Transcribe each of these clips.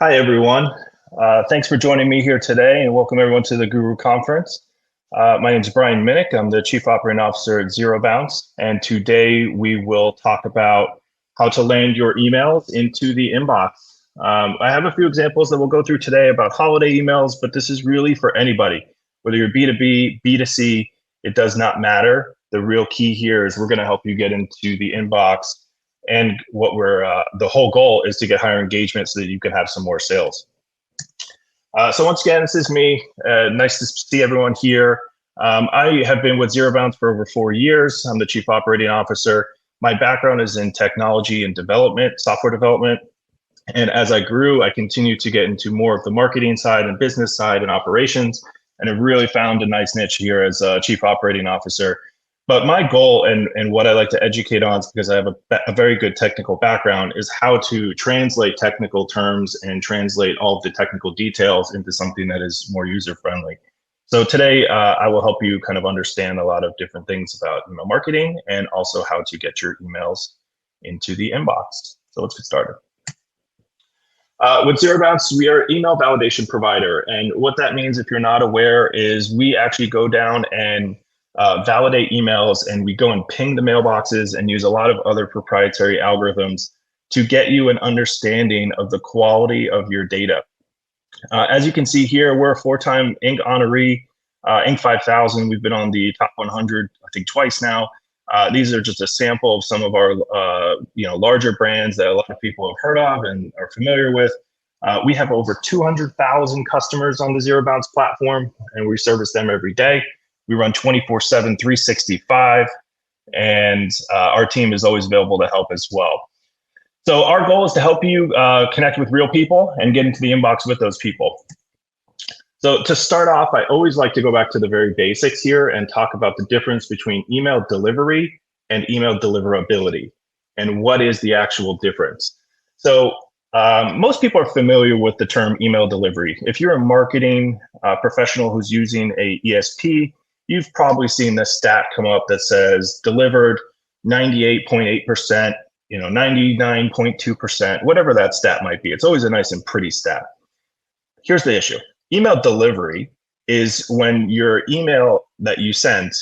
Hi, everyone. Thanks for joining me here today, and welcome everyone to the Guru Conference. My name is Brian Minick. I'm the Chief Operating Officer at Zero Bounce, and today we will talk about how to land your emails into the inbox. I have a few examples that we'll go through today about holiday emails, but this is really for anybody. Whether you're B2B, B2C, it does not matter. The real key here is we're going to help you get into the inbox, and the whole goal is to get higher engagement so that you can have some more sales. So once again, this is me. Nice to see everyone here. I have been with Zero Bounce for over 4 years. I'm the Chief Operating Officer. My background is in technology and development, software development. And as I grew, I continued to get into more of the marketing side and business side and operations, and have really found a nice niche here as a Chief Operating Officer. But my goal and what I like to educate on, because I have a very good technical background, is how to translate technical terms and translate all of the technical details into something that is more user-friendly. So today, I will help you kind of understand a lot of different things about email marketing and also how to get your emails into the inbox. So let's get started. With Zero Bounce, we are an email validation provider. And what that means, if you're not aware, is we actually go down and validate emails, and we go and ping the mailboxes and use a lot of other proprietary algorithms to get you an understanding of the quality of your data. As you can see here, we're a 4-time Inc. honoree, Inc. 5000. We've been on the top 100, I think, twice now. These are just a sample of some of our larger brands that a lot of people have heard of and are familiar with. We have over 200,000 customers on the Zero Bounce platform, and we service them every day. We run 24/7, 365, and our team is always available to help as well. So our goal is to help you connect with real people and get into the inbox with those people. So to start off, I always like to go back to the very basics here and talk about the difference between email delivery and email deliverability, and what is the actual difference. So most people are familiar with the term email delivery. If you're a marketing professional who's using a ESP, you've probably seen this stat come up that says delivered 98.8%, 99.2%, whatever that stat might be. It's always a nice and pretty stat. Here's the issue. Email delivery is when your email that you sent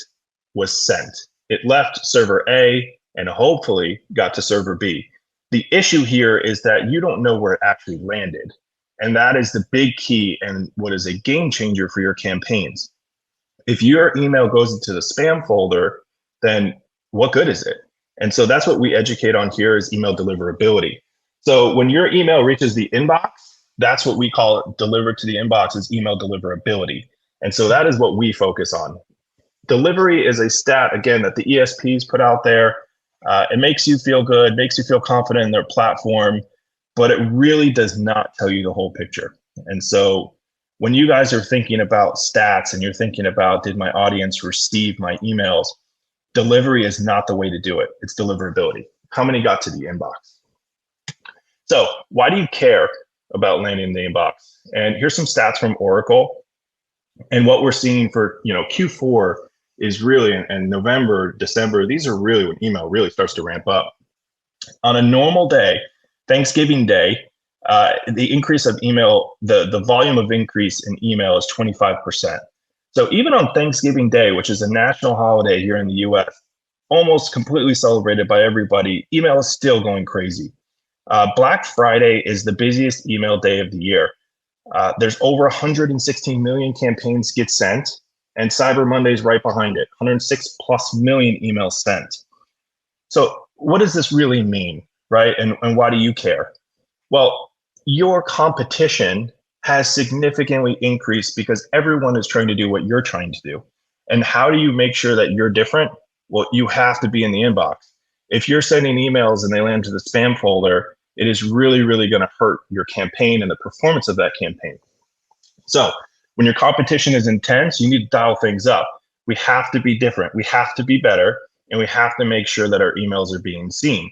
was sent. It left server A and hopefully got to server B. The issue here is that you don't know where it actually landed. And that is the big key and what is a game changer for your campaigns. If your email goes into the spam folder, then what good is it? And so that's what we educate on here is email deliverability. So when your email reaches the inbox, that's what we call it, delivered to the inbox, is email deliverability. And so that is what we focus on. Delivery is a stat, again, that the ESPs put out there. It makes you feel good, makes you feel confident in their platform, but it really does not tell you the whole picture. And so when you guys are thinking about stats and you're thinking about, did my audience receive my emails, delivery is not the way to do it. It's deliverability. How many got to the inbox? So why do you care about landing the inbox? And here's some stats from Oracle. And what we're seeing for Q4 is really, and November, December, these are really when email really starts to ramp up. On a normal day, Thanksgiving Day, the increase of email, the volume of increase in email is 25%. So even on Thanksgiving Day, which is a national holiday here in the US, almost completely celebrated by everybody, email is still going crazy. Black Friday is the busiest email day of the year. There's over 116 million campaigns get sent, and Cyber Monday is right behind it, 106 plus million emails sent. So what does this really mean, right? And why do you care? Well, your competition has significantly increased because everyone is trying to do what you're trying to do. And how do you make sure that you're different? Well, you have to be in the inbox. If you're sending emails and they land to the spam folder, it is really, really going to hurt your campaign and the performance of that campaign. So when your competition is intense, you need to dial things up. We have to be different. We have to be better, and we have to make sure that our emails are being seen.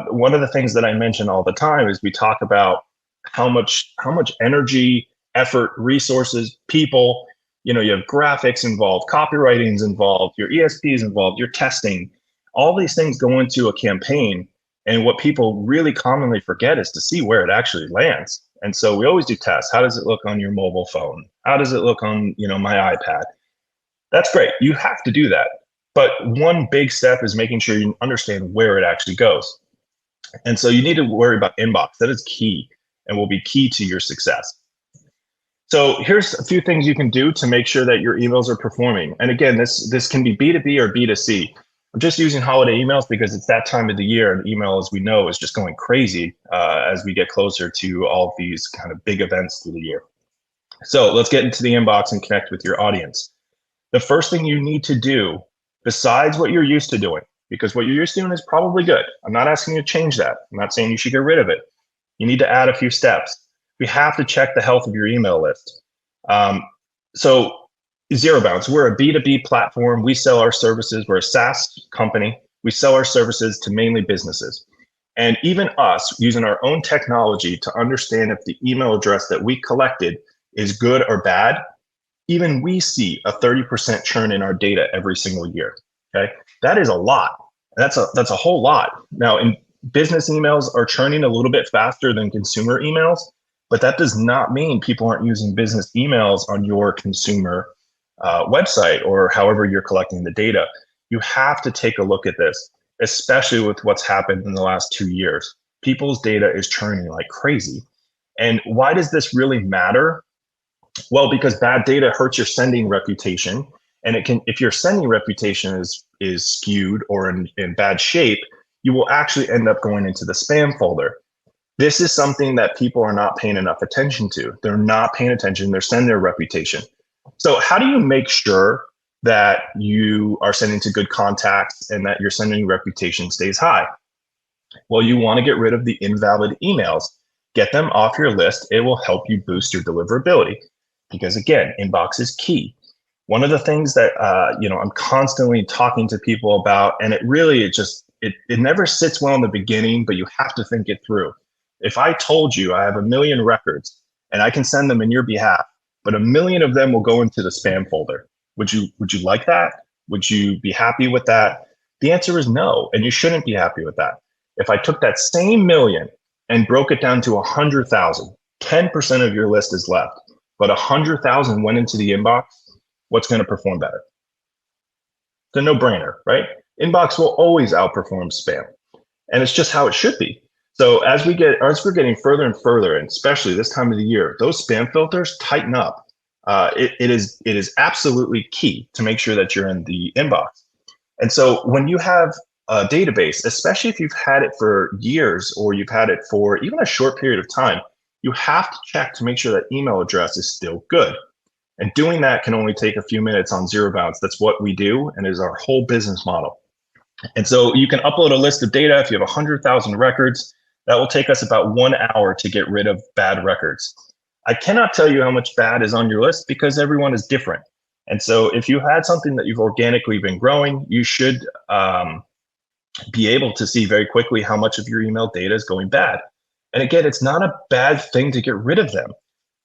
One of the things that I mention all the time is we talk about how much energy, effort, resources, people, you have graphics involved, copywriting's involved, your ESP is involved, your testing, all these things go into a campaign. And what people really commonly forget is to see where it actually lands. And so we always do tests. How does it look on your mobile phone? How does it look on, my iPad? That's great. You have to do that. But one big step is making sure you understand where it actually goes. And so you need to worry about inbox. That is key and will be key to your success. So here's a few things you can do to make sure that your emails are performing. And again, this can be B2B or B2C. I'm just using holiday emails because it's that time of the year, and email, as we know, is just going crazy as we get closer to all of these kind of big events through the year. So let's get into the inbox and connect with your audience. The first thing you need to do, besides what you're used to doing, because what you're used to doing is probably good. I'm not asking you to change that. I'm not saying you should get rid of it. You need to add a few steps. We have to check the health of your email list. So Zero Bounce, we're a B2B platform. We sell our services. We're a SaaS company. We sell our services to mainly businesses. And even us, using our own technology to understand if the email address that we collected is good or bad, even we see a 30% churn in our data every single year. Okay, that is a lot. That's a whole lot. Now, in business emails are churning a little bit faster than consumer emails, but that does not mean people aren't using business emails on your consumer website or however you're collecting the data. You have to take a look at this, especially with what's happened in the last 2 years. People's data is churning like crazy. And why does this really matter? Well, because bad data hurts your sending reputation. And it can, if your sending reputation is skewed or in bad shape, you will actually end up going into the spam folder. This is something that people are not paying enough attention to. They're not paying attention. They're sending their reputation. So how do you make sure that you are sending to good contacts and that your sending reputation stays high? Well, you want to get rid of the invalid emails. Get them off your list. It will help you boost your deliverability because, again, inbox is key. One of the things that I'm constantly talking to people about, and it never sits well in the beginning, but you have to think it through. If I told you I have 1 million records and I can send them in your behalf, but 1 million of them will go into the spam folder, would you like that? Would you be happy with that? The answer is no, and you shouldn't be happy with that. If I took that same million and broke it down to 100,000, 10% of your list is left, but 100,000 went into the inbox, what's going to perform better? It's a no-brainer, right? Inbox will always outperform spam, and it's just how it should be. So as we're getting further and further, and especially this time of the year, those spam filters tighten up. It is absolutely key to make sure that you're in the inbox. And so when you have a database, especially if you've had it for years or you've had it for even a short period of time, you have to check to make sure that email address is still good. And doing that can only take a few minutes on Zero Bounce. That's what we do and is our whole business model. And so you can upload a list of data. If you have 100,000 records, that will take us about 1 hour to get rid of bad records. I cannot tell you how much bad is on your list because everyone is different. And so if you had something that you've organically been growing, you should be able to see very quickly how much of your email data is going bad. And again, it's not a bad thing to get rid of them.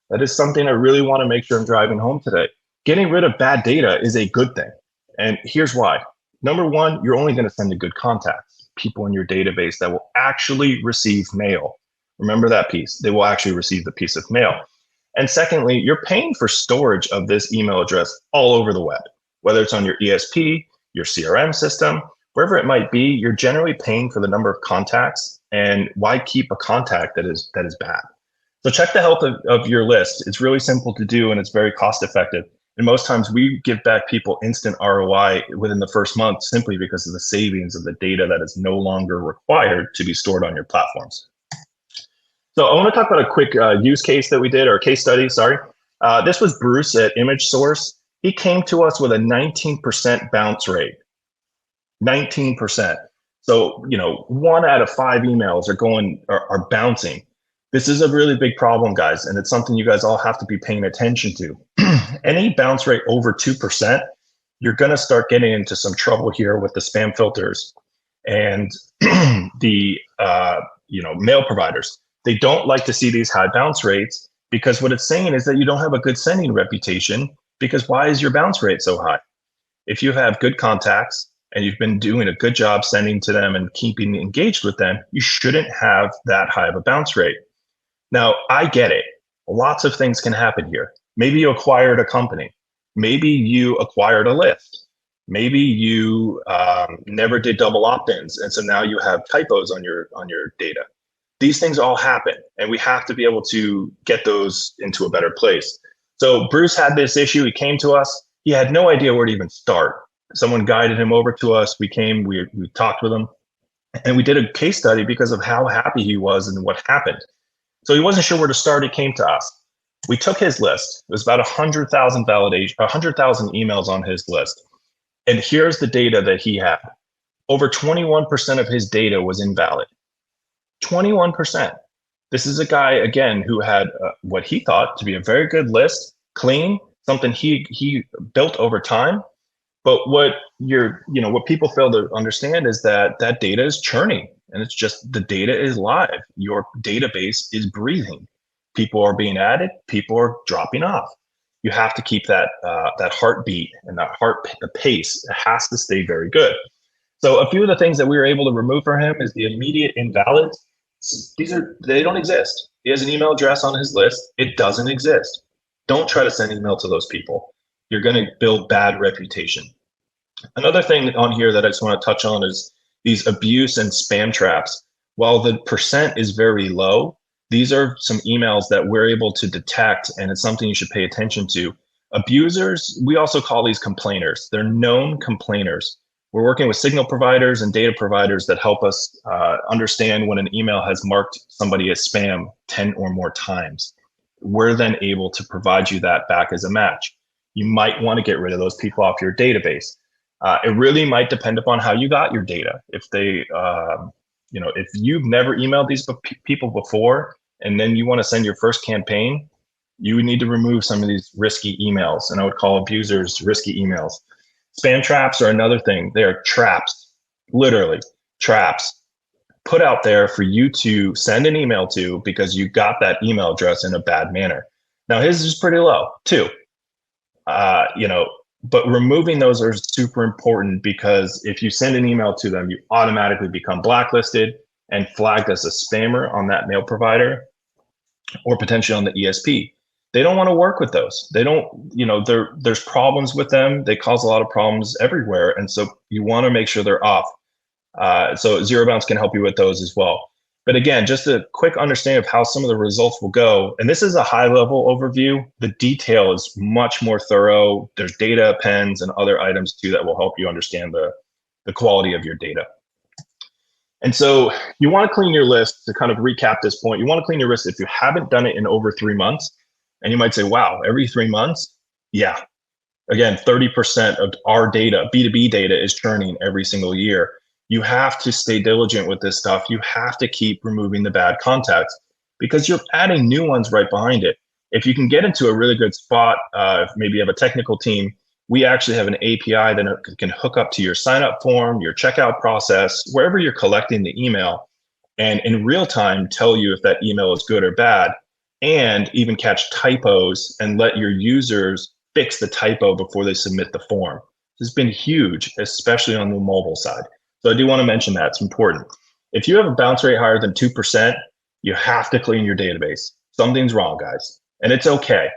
That is something I really want to make sure I'm driving home today. Getting rid of bad data is a good thing. And here's why. Number one, you're only going to send to good contacts, people in your database that will actually receive mail. Remember that piece. They will actually receive the piece of mail. And secondly, you're paying for storage of this email address all over the web, whether it's on your ESP, your CRM system, wherever it might be, you're generally paying for the number of contacts. And why keep a contact that is bad? So check the health of your list. It's really simple to do and it's very cost effective. And most times we give back people instant ROI within the first month simply because of the savings of the data that is no longer required to be stored on your platforms. So I want to talk about a quick use case that we did, or case study, sorry. This was Bruce at Image Source. He came to us with a 19% bounce rate. 19%. So, 1 out of 5 emails are bouncing. This is a really big problem, guys, and it's something you guys all have to be paying attention to. Any bounce rate over 2%, you're going to start getting into some trouble here with the spam filters and the mail providers. They don't like to see these high bounce rates because what it's saying is that you don't have a good sending reputation, because why is your bounce rate so high? If you have good contacts and you've been doing a good job sending to them and keeping engaged with them, you shouldn't have that high of a bounce rate. Now, I get it. Lots of things can happen here. Maybe you acquired a company. Maybe you acquired a list. Maybe you never did double opt-ins, and so now you have typos on your data. These things all happen, and we have to be able to get those into a better place. So Bruce had this issue. He came to us. He had no idea where to even start. Someone guided him over to us. We talked with him, and we did a case study because of how happy he was and what happened. So he wasn't sure where to start. He came to us. We took his list. It was about 100,000 validation, 100,000 emails on his list. And here's the data that he had. Over 21% of his data was invalid. 21%. This is a guy, again, who had what he thought to be a very good list, clean, something he built over time. But what people fail to understand is that data is churning, and it's just the data is live. Your database is breathing. People are being added. People are dropping off. You have to keep that heartbeat and the pace. It has to stay very good. So a few of the things that we were able to remove for him is the immediate invalids. They don't exist. He has an email address on his list. It doesn't exist. Don't try to send email to those people. You're going to build bad reputation. Another thing on here that I just want to touch on is these abuse and spam traps. While the percent is very low, these are some emails that we're able to detect, and it's something you should pay attention to. Abusers, we also call these complainers. They're known complainers. We're working with signal providers and data providers that help us understand when an email has marked somebody as spam 10 or more times. We're then able to provide you that back as a match. You might want to get rid of those people off your database. It really might depend upon how you got your data. If they, if you've never emailed these people before, and then you want to send your first campaign, you would need to remove some of these risky emails, and I would call abusers risky emails. Spam traps are another thing. They're traps, literally traps, put out there for you to send an email to because you got that email address in a bad manner. Now his is pretty low too, but removing those are super important, because if you send an email to them, you automatically become blacklisted and flagged as a spammer on that mail provider or potentially on the ESP. They don't want to work with those. They don't, there's problems with them. They cause a lot of problems everywhere. And so you want to make sure they're off. So Zero Bounce can help you with those as well. But again, just a quick understanding of how some of the results will go. And this is a high level overview. The detail is much more thorough. There's data, pens, and other items too that will help you understand the quality of your data. And so you want to clean your list. To kind of recap this point, you want to clean your list if you haven't done it in over 3 months. And you might say, wow, every 3 months? Yeah. Again, 30% of our data, B2B data, is churning every single year. You have to stay diligent with this stuff. You have to keep removing the bad contacts because you're adding new ones right behind it. If you can get into a really good spot, maybe you have a technical team, we actually have an API that can hook up to your sign-up form, your checkout process, wherever you're collecting the email, and in real time tell you if that email is good or bad, and even catch typos and let your users fix the typo before they submit the form. This has been huge, especially on the mobile side. So I do want to mention that. It's important. If you have a bounce rate higher than 2%, you have to clean your database. Something's wrong, guys. And it's okay.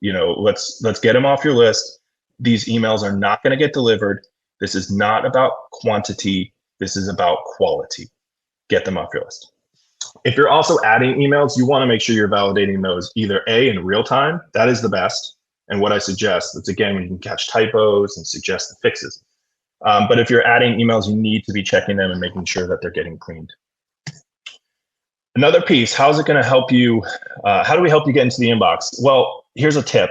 Let's get them off your list. These emails are not going to get delivered. This is not about quantity. This is about quality. Get them off your list. If you're also adding emails, you want to make sure you're validating those either in real time. That is the best. And what I suggest, that's again, when you can catch typos and suggest the fixes. But if you're adding emails, you need to be checking them and making sure that they're getting cleaned. Another piece, how's it going to help you? How do we help you get into the inbox? Well, here's a tip.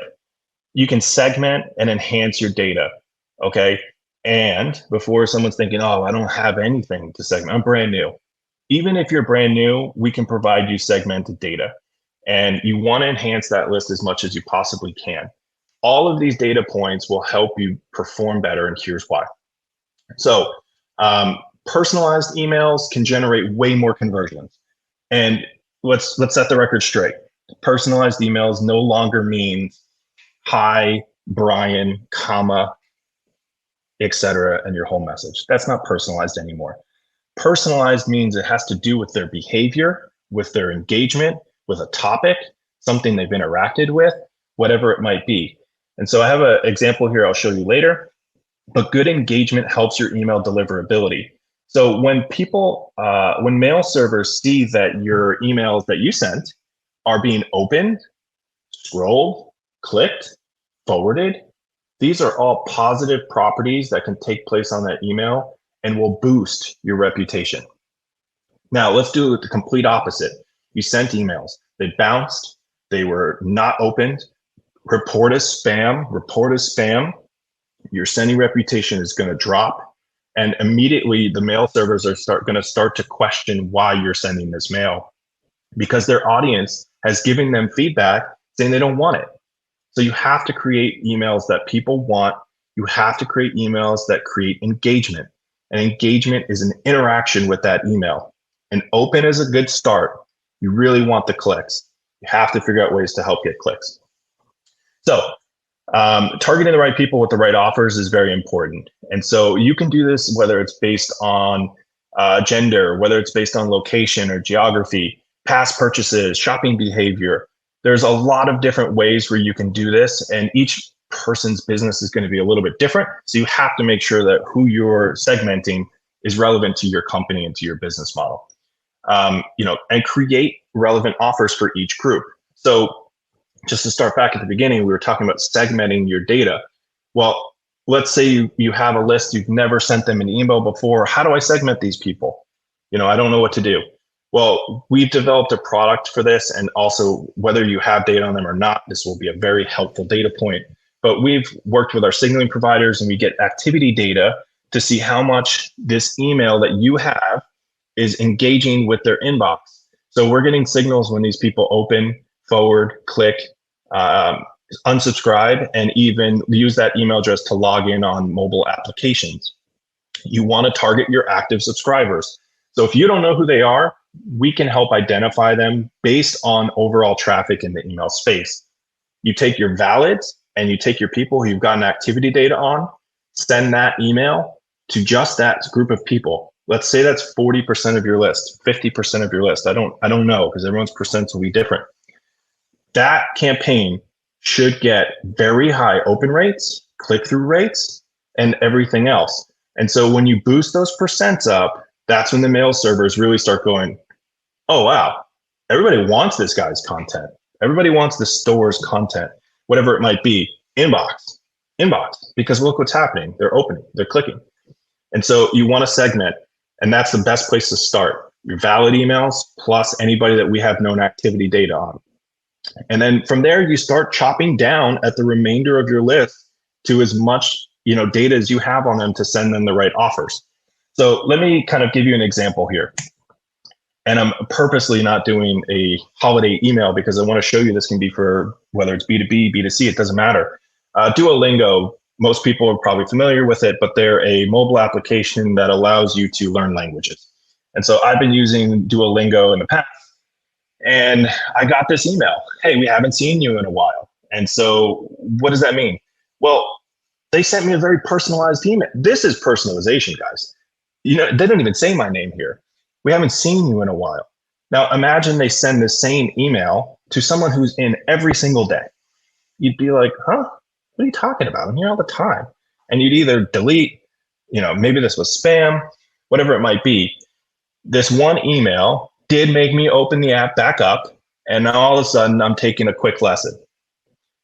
You can segment and enhance your data, okay? And before someone's thinking, oh, I don't have anything to segment, I'm brand new. Even if you're brand new, we can provide you segmented data. And you want to enhance that list as much as you possibly can. All of these data points will help you perform better, and here's why. So personalized emails can generate way more conversions. And let's set the record straight. Personalized emails no longer means hi, Brian, comma, etc., and your whole message. That's not personalized anymore. Personalized means it has to do with their behavior, with their engagement, with a topic, something they've interacted with, whatever it might be. And so I have an example here I'll show you later, but good engagement helps your email deliverability. So when when mail servers see that your emails that you sent are being opened, scrolled, clicked, forwarded, these are all positive properties that can take place on that email and will boost your reputation. Now, let's do the complete opposite. You sent emails, they bounced, they were not opened, report as spam, your sending reputation is going to drop. And immediately the mail servers are going to start to question why you're sending this mail, because their audience has given them feedback saying they don't want it. So you have to create emails that people want. You have to create emails that create engagement. And engagement is an interaction with that email. And open is a good start. You really want the clicks. You have to figure out ways to help get clicks. So targeting the right people with the right offers is very important. And so you can do this whether it's based on gender, whether it's based on location or geography, past purchases, shopping behavior. There's a lot of different ways where you can do this, and each person's business is going to be a little bit different. So you have to make sure that who you're segmenting is relevant to your company and to your business model. And create relevant offers for each group. So just to start back at the beginning, we were talking about segmenting your data. Well, let's say you have a list, you've never sent them an email before. How do I segment these people? I don't know what to do. Well, we've developed a product for this, and also whether you have data on them or not, this will be a very helpful data point. But we've worked with our signaling providers, and we get activity data to see how much this email that you have is engaging with their inbox. So we're getting signals when these people open, forward, click, unsubscribe, and even use that email address to log in on mobile applications. You want to target your active subscribers. So if you don't know who they are, we can help identify them based on overall traffic in the email space. You take your valids and you take your people who you've gotten activity data on, send that email to just that group of people. Let's say that's 40% of your list, 50% of your list. I don't know, because everyone's percents will be different. That campaign should get very high open rates, click-through rates, and everything else. And so when you boost those percents up, that's when the mail servers really start going, oh, wow, everybody wants this guy's content. Everybody wants the store's content, whatever it might be. Inbox, because look what's happening. They're opening, they're clicking. And so you want to segment, and that's the best place to start. Your valid emails plus anybody that we have known activity data on. And then from there, you start chopping down at the remainder of your list to as much data as you have on them to send them the right offers. So let me kind of give you an example here. And I'm purposely not doing a holiday email because I want to show you this can be for whether it's B2B, B2C, it doesn't matter. Duolingo, most people are probably familiar with it, but they're a mobile application that allows you to learn languages. And so I've been using Duolingo in the past, and I got this email. Hey, we haven't seen you in a while. And so what does that mean? Well, they sent me a very personalized email. This is personalization, guys. They don't even say my name here. We haven't seen you in a while. Now, imagine they send the same email to someone who's in every single day. You'd be like, huh? What are you talking about? I'm here all the time. And you'd either delete, maybe this was spam, whatever it might be. This one email did make me open the app back up. And now all of a sudden I'm taking a quick lesson.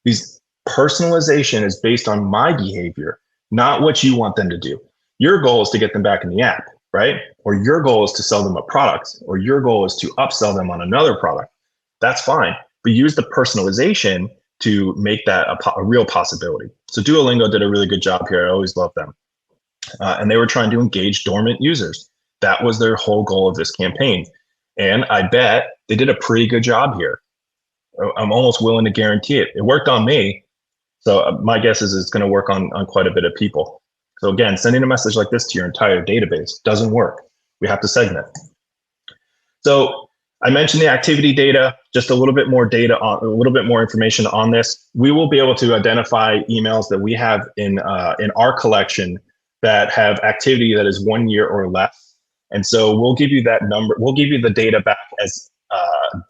These personalization is based on my behavior, not what you want them to do. Your goal is to get them back in the app, right? Or your goal is to sell them a product, or your goal is to upsell them on another product. That's fine. But use the personalization to make that a real possibility. So Duolingo did a really good job here. I always love them. And they were trying to engage dormant users. That was their whole goal of this campaign. And I bet they did a pretty good job here. I'm almost willing to guarantee it. It worked on me. So my guess is it's going to work on quite a bit of people. So again, sending a message like this to your entire database doesn't work. We have to segment. So I mentioned the activity data, just a little bit more data on, a little bit more information on this. We will be able to identify emails that we have in our collection that have activity that is 1 year or less. And so we'll give you that number. We'll give you the data back as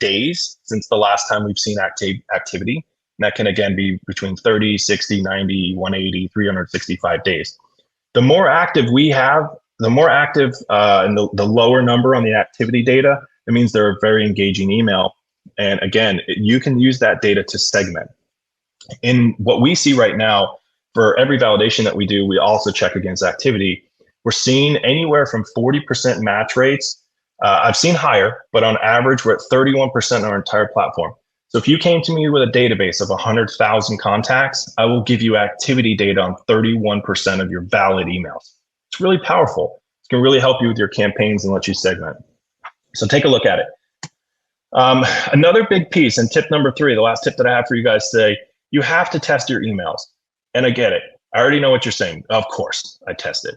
days since the last time we've seen activity. And that can, again, be between 30, 60, 90, 180, 365 days. The more active we have, the more active and the lower number on the activity data, it means they're a very engaging email. And again, you can use that data to segment. In what we see right now, for every validation that we do, we also check against activity. We're seeing anywhere from 40% match rates. I've seen higher, but on average, we're at 31% on our entire platform. So if you came to me with a database of 100,000 contacts, I will give you activity data on 31% of your valid emails. It's really powerful. It can really help you with your campaigns and let you segment. So take a look at it. Another big piece, and tip number 3, the last tip that I have for you guys today, you have to test your emails. And I get it. I already know what you're saying. Of course, I test it.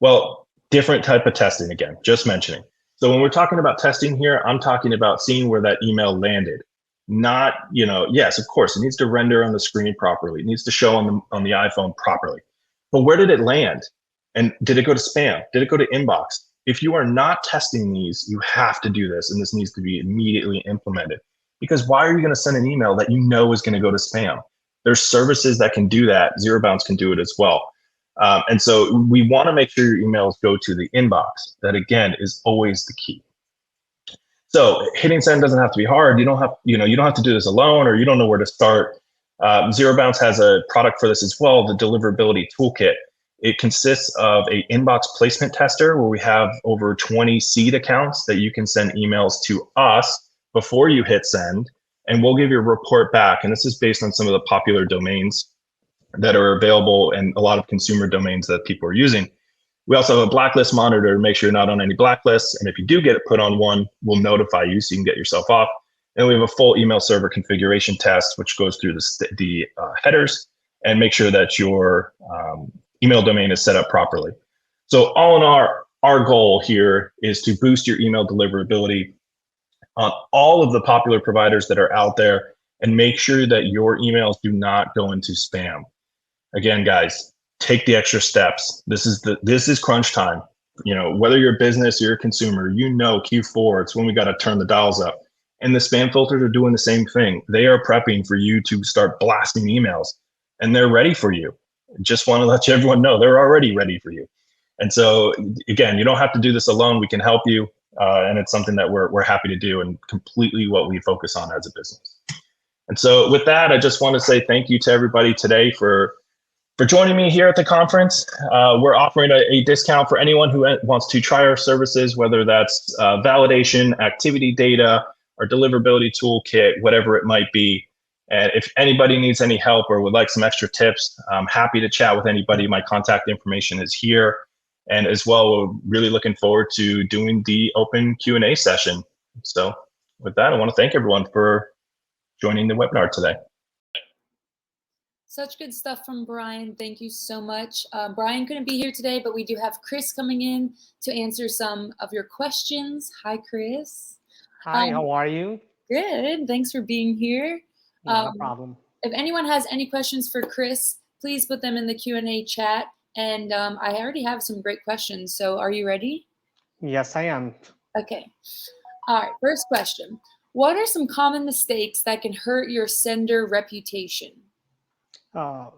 Well, different type of testing, again, just mentioning. So when we're talking about testing here, I'm talking about seeing where that email landed. Not, yes, of course, it needs to render on the screen properly. It needs to show on the iPhone properly. But where did it land? And did it go to spam? Did it go to inbox? If you are not testing these, you have to do this, and this needs to be immediately implemented. Because why are you going to send an email that you know is going to go to spam? There's services that can do that. Zero Bounce can do it as well. And so we want to make sure your emails go to the inbox. That, again, is always the key. So hitting send doesn't have to be hard. You don't have to do this alone, or you don't know where to start. Zero Bounce has a product for this as well, the deliverability toolkit. It consists of a inbox placement tester where we have over 20 seed accounts that you can send emails to us before you hit send, and we'll give you a report back. And this is based on some of the popular domains that are available and a lot of consumer domains that people are using. We also have a blacklist monitor to make sure you're not on any blacklists. And if you do get it put on one, we'll notify you so you can get yourself off. And we have a full email server configuration test, which goes through the headers and make sure that your email domain is set up properly. So all in all, our goal here is to boost your email deliverability on all of the popular providers that are out there and make sure that your emails do not go into spam. Again, guys, take the extra steps. This is crunch time. Whether you're a business or you're a consumer, Q4, it's when we got to turn the dials up. And the spam filters are doing the same thing. They are prepping for you to start blasting emails, and they're ready for you. Just want to let everyone know they're already ready for you. And so, again, you don't have to do this alone. We can help you, and it's something that we're happy to do, and completely what we focus on as a business. And so, with that, I just want to say thank you to everybody today for joining me here at the conference. We're offering a discount for anyone who wants to try our services, whether that's validation, activity data, or deliverability toolkit, whatever it might be. And if anybody needs any help or would like some extra tips, I'm happy to chat with anybody. My contact information is here. And as well, we're really looking forward to doing the open Q&A session. So with that, I want to thank everyone for joining the webinar today. Such good stuff from Brian. Thank you so much. Brian couldn't be here today, but we do have Chris coming in to answer some of your questions. Hi, Chris. Hi, how are you? Good. Thanks for being here. Not a problem. If anyone has any questions for Chris, please put them in the Q&A chat. And I already have some great questions. So are you ready? Yes, I am. Okay. All right. First question. What are some common mistakes that can hurt your sender reputation?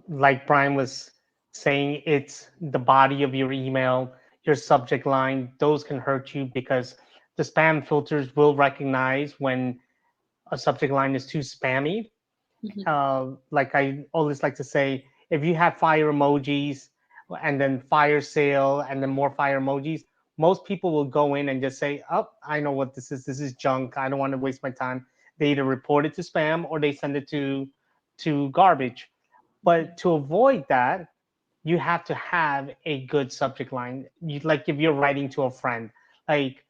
Like Brian was saying, it's the body of your email, your subject line. Those can hurt you because the spam filters will recognize when a subject line is too spammy. Mm-hmm. Like I always like to say, if you have fire emojis and then fire sale and then more fire emojis, most people will go in and just say, oh, I know what this is. This is junk. I don't want to waste my time. They either report it to spam or they send it to garbage. But to avoid that, you have to have a good subject line. Like if you're writing to a friend, like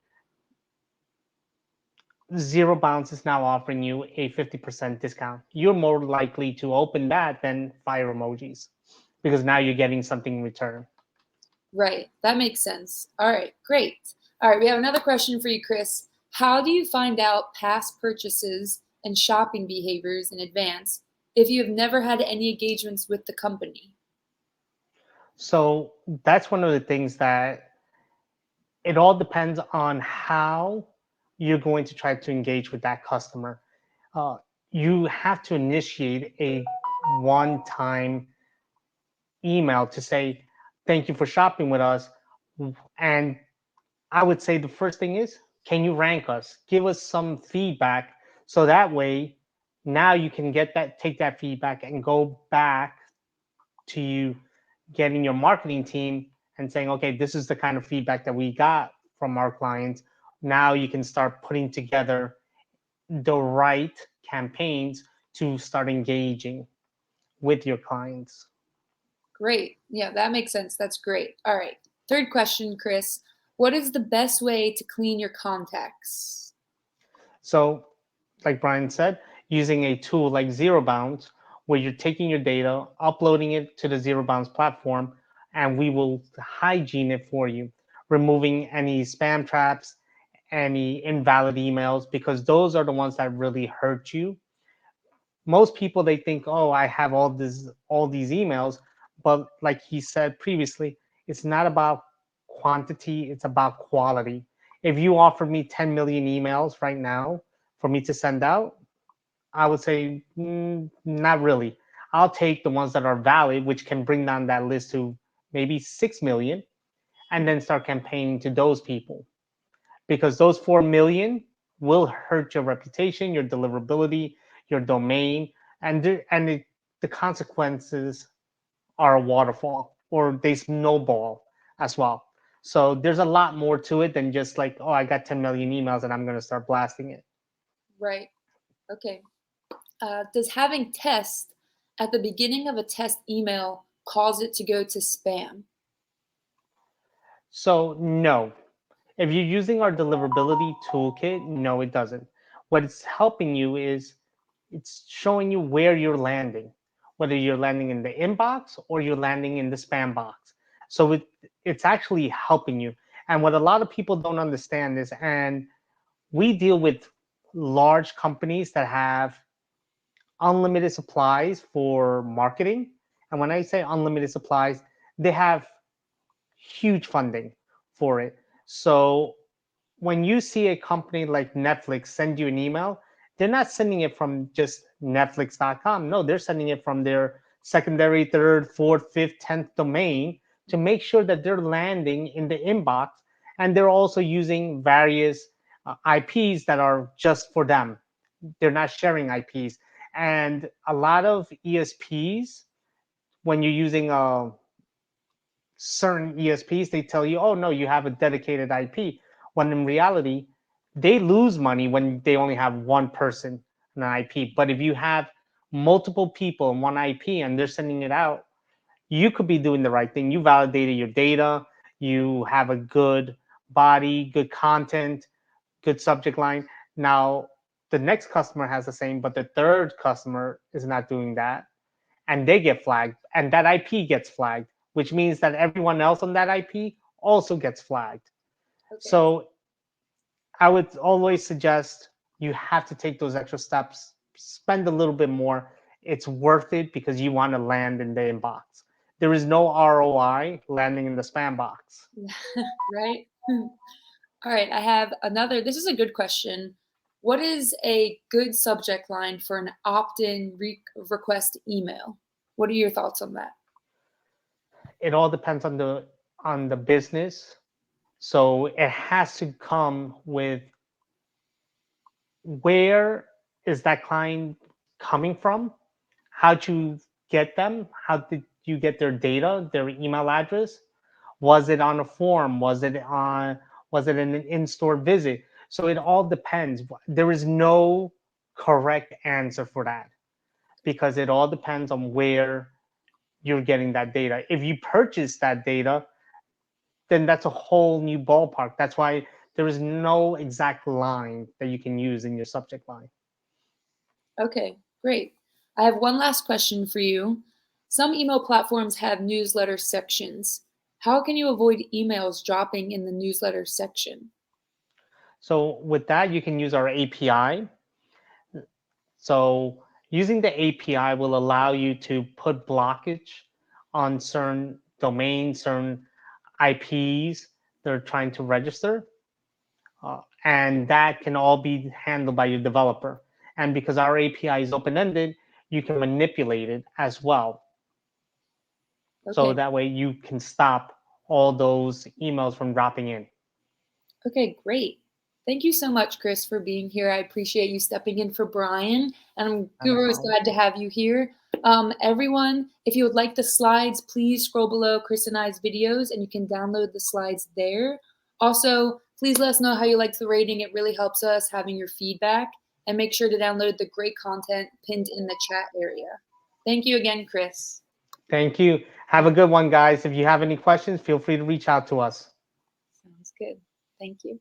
Zero Bounce is now offering you a 50% discount. You're more likely to open that than fire emojis because now you're getting something in return. Right. That makes sense. All right. Great. All right. We have another question for you, Chris. How do you find out past purchases and shopping behaviors in advance if you have never had any engagements with the company? So that's one of the things that it all depends on how you're going to try to engage with that customer. You have to initiate a one-time email to say, thank you for shopping with us. And I would say the first thing is, can you rank us? Give us some feedback. So that way, now you can take that feedback and go back to you getting your marketing team and saying, okay, this is the kind of feedback that we got from our clients. Now you can start putting together the right campaigns to start engaging with your clients. Great. Yeah, that makes sense. That's great. All right. Third question, Chris. What is the best way to clean your contacts? So, like Brian said, using a tool like Zero Bounds, where you're taking your data, uploading it to the Zero Bounds platform, and we will hygiene it for you, removing any spam traps, any invalid emails, because those are the ones that really hurt you. Most people, they think, oh, I have all these emails, but like he said previously, it's not about quantity, it's about quality. If you offered me 10 million emails right now for me to send out, I would say not really. I'll take the ones that are valid, which can bring down that list to maybe 6 million, and then start campaigning to those people, because those 4 million will hurt your reputation, your deliverability, your domain, and the consequences are a waterfall, or they snowball as well. So there's a lot more to it than just like, oh, I got 10 million emails and I'm going to start blasting it. Right. Okay. Does having test at the beginning of a test email cause it to go to spam? So no, if you're using our deliverability toolkit, no, it doesn't. What it's helping you is it's showing you where you're landing, whether you're landing in the inbox or you're landing in the spam box. So it's actually helping you. And what a lot of people don't understand is, and we deal with large companies that have unlimited supplies for marketing. And when I say unlimited supplies, they have huge funding for it. So when you see a company like Netflix send you an email, they're not sending it from just Netflix.com. No, they're sending it from their secondary, third, fourth, fifth, 10th domain to make sure that they're landing in the inbox. And they're also using various IPs that are just for them. They're not sharing IPs. And a lot of ESPs, when you're using certain ESPs, they tell you, oh, no, you have a dedicated IP. When in reality, they lose money when they only have one person on an IP. But if you have multiple people in one IP and they're sending it out, you could be doing the right thing. You validated your data, you have a good body, good content, good subject line. Now, the next customer has the same, but the third customer is not doing that, and they get flagged, and that IP gets flagged, which means that everyone else on that IP also gets flagged. Okay. So I would always suggest you have to take those extra steps, spend a little bit more. It's worth it because you want to land in the inbox. There is no ROI landing in the spam box. Right? All right. I have another. This is a good question. What is a good subject line for an opt-in request email? What are your thoughts on that? It all depends on the business. So it has to come with, where is that client coming from? How'd you get them? How did you get their data, their email address? Was it on a form? Was it an in-store visit? So it all depends. There is no correct answer for that, because it all depends on where you're getting that data. If you purchase that data, then that's a whole new ballpark. That's why there is no exact line that you can use in your subject line. Okay, great. I have one last question for you. Some email platforms have newsletter sections. How can you avoid emails dropping in the newsletter section? So with that, you can use our API. So using the API will allow you to put blockage on certain domains, certain IPs they're trying to register. and that can all be handled by your developer. And because our API is open-ended, you can manipulate it as well. So Okay. that way you can stop all those emails from dropping in. Okay, great. Thank you so much, Chris, for being here. I appreciate you stepping in for Brian, and I'm Guru is glad to have you here. Everyone, if you would like the slides, please scroll below Chris and I's videos, and you can download the slides there. Also, please let us know how you liked the rating. It really helps us having your feedback. And make sure to download the great content pinned in the chat area. Thank you again, Chris. Thank you. Have a good one, guys. If you have any questions, feel free to reach out to us. Sounds good. Thank you.